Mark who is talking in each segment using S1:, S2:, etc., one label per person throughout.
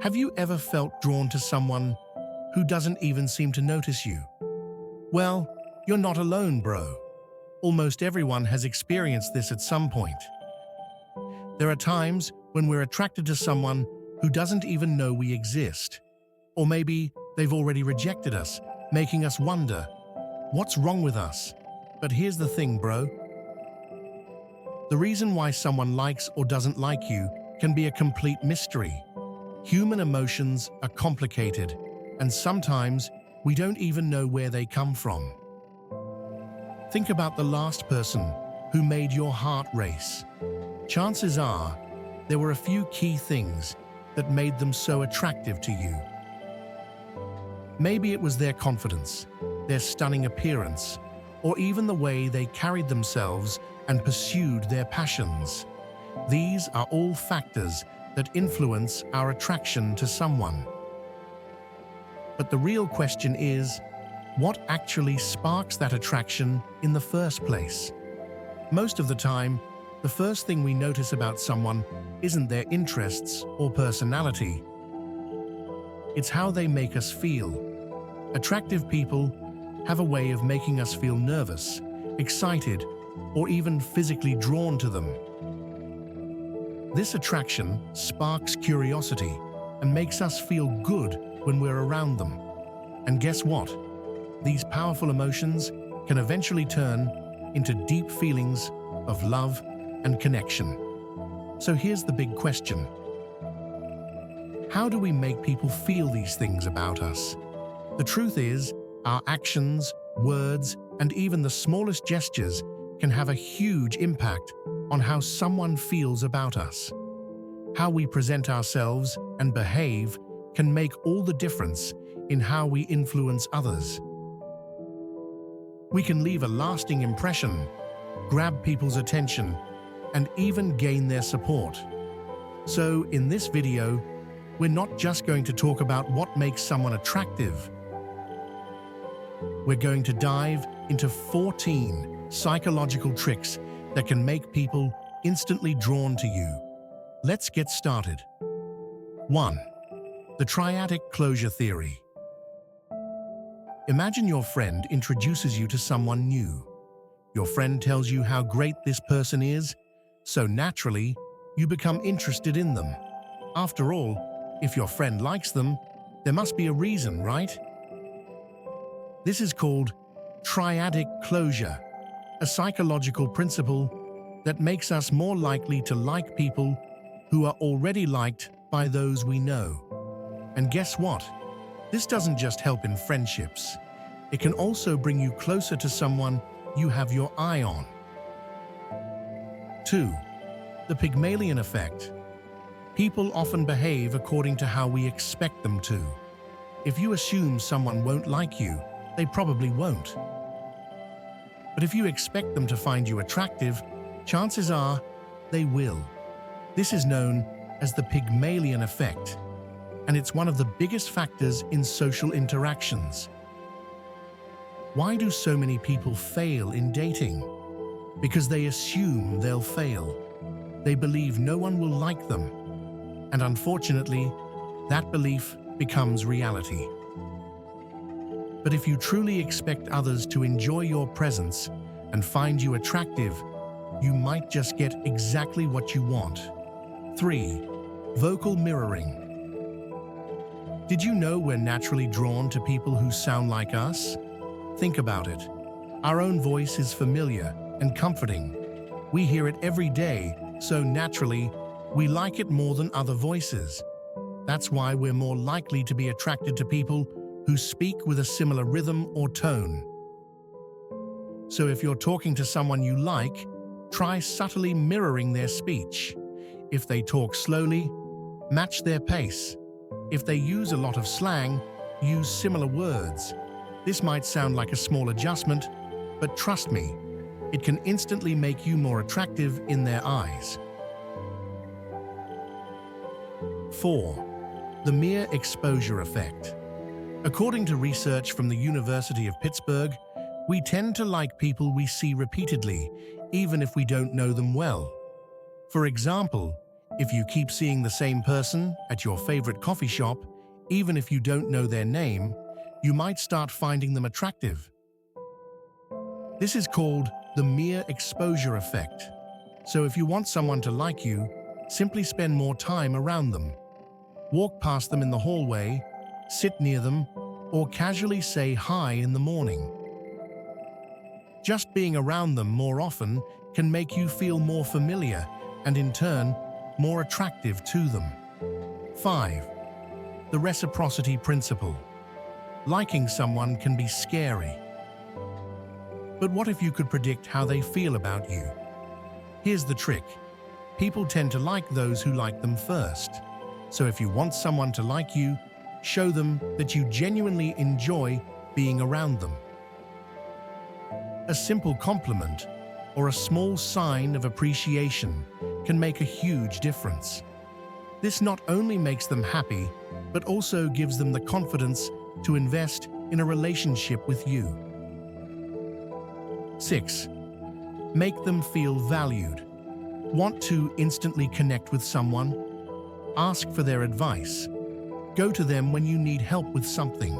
S1: Have you ever felt drawn to someone who doesn't even seem to notice you? Well, you're not alone, bro. Almost everyone has experienced this at some point. There are times when we're attracted to someone who doesn't even know we exist. Or maybe they've already rejected us, making us wonder, what's wrong with us? But here's the thing, bro. The reason why someone likes or doesn't like you can be a complete mystery. Human emotions are complicated, and sometimes we don't even know where they come from. Think about the last person who made your heart race. Chances are there were a few key things that made them so attractive to you. Maybe it was their confidence, their stunning appearance, or even the way they carried themselves and pursued their passions. These are all factors that influence our attraction to someone. But the real question is, what actually sparks that attraction in the first place? Most of the time, the first thing we notice about someone isn't their interests or personality. It's how they make us feel. Attractive people have a way of making us feel nervous, excited, or even physically drawn to them. This attraction sparks curiosity and makes us feel good when we're around them. And guess what? These powerful emotions can eventually turn into deep feelings of love and connection. So here's the big question. How do we make people feel these things about us? The truth is, our actions, words, and even the smallest gestures can have a huge impact on how someone feels about us. How we present ourselves and behave can make all the difference in how we influence others. We can leave a lasting impression, grab people's attention, and even gain their support. So in this video, we're not just going to talk about what makes someone attractive. We're going to dive into 14 psychological tricks that can make people instantly drawn to you. Let's get started. 1. The triadic closure theory. Imagine your friend introduces you to someone new. Your friend tells you how great this person is, so naturally, you become interested in them. After all, if your friend likes them, there must be a reason, right? This is called triadic closure, a psychological principle that makes us more likely to like people who are already liked by those we know. And guess what? This doesn't just help in friendships. It can also bring you closer to someone you have your eye on. 2. The Pygmalion effect. People often behave according to how we expect them to. If you assume someone won't like you, they probably won't. But if you expect them to find you attractive, chances are they will. This is known as the Pygmalion effect, and it's one of the biggest factors in social interactions. Why do so many people fail in dating? Because they assume they'll fail. They believe no one will like them, and unfortunately, that belief becomes reality. But if you truly expect others to enjoy your presence and find you attractive, you might just get exactly what you want. 3. Vocal mirroring. Did you know we're naturally drawn to people who sound like us? Think about it. Our own voice is familiar and comforting. We hear it every day, so naturally, we like it more than other voices. That's why we're more likely to be attracted to people who speak with a similar rhythm or tone. So if you're talking to someone you like, try subtly mirroring their speech. If they talk slowly, match their pace. If they use a lot of slang, use similar words. This might sound like a small adjustment, but trust me, it can instantly make you more attractive in their eyes. 4. The mere exposure effect. According to research from the University of Pittsburgh, we tend to like people we see repeatedly, even if we don't know them well. For example, If you keep seeing the same person at your favorite coffee shop, even if you don't know their name, you might start finding them attractive. This is called the mere exposure effect. So if you want someone to like you, simply spend more time around them. Walk past them in the hallway, sit near them, or casually say hi in the morning. Just being around them more often can make you feel more familiar and, in turn, more attractive to them. 5. The reciprocity principle. Liking someone can be scary. But what if you could predict how they feel about you? Here's the trick. People tend to like those who like them first. So if you want someone to like you, show them that you genuinely enjoy being around them. A simple compliment or a small sign of appreciation can make a huge difference. This not only makes them happy, but also gives them the confidence to invest in a relationship with you. 6. Make them feel valued. Want to instantly connect with someone? Ask for their advice. Go to them when you need help with something.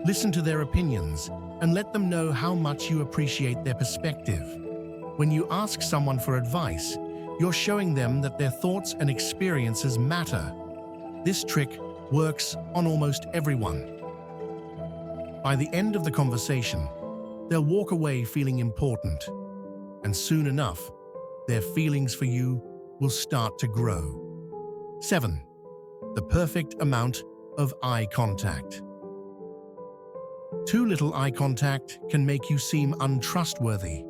S1: Listen to their opinions and let them know how much you appreciate their perspective. When you ask someone for advice, you're showing them that their thoughts and experiences matter. This trick works on almost everyone. By the end of the conversation, they'll walk away feeling important, and soon enough, their feelings for you will start to grow. 7. The perfect amount of eye contact. Too little eye contact can make you seem untrustworthy.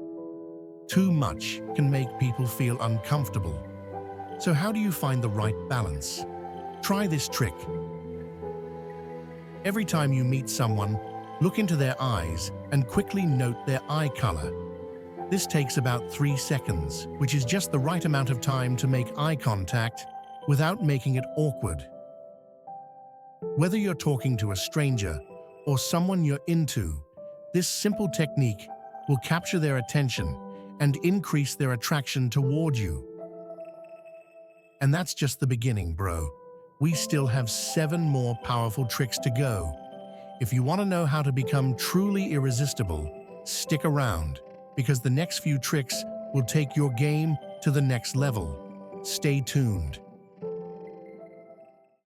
S1: Too much can make people feel uncomfortable. So how do you find the right balance? Try this trick. Every time you meet someone, look into their eyes and quickly note their eye color. This takes about 3 seconds, which is just the right amount of time to make eye contact without making it awkward. Whether you're talking to a stranger or someone you're into, this simple technique will capture their attention and increase their attraction toward you. And that's just the beginning, bro. We still have 7 more powerful tricks to go. If you want to know how to become truly irresistible, stick around, because the next few tricks will take your game to the next level. Stay tuned.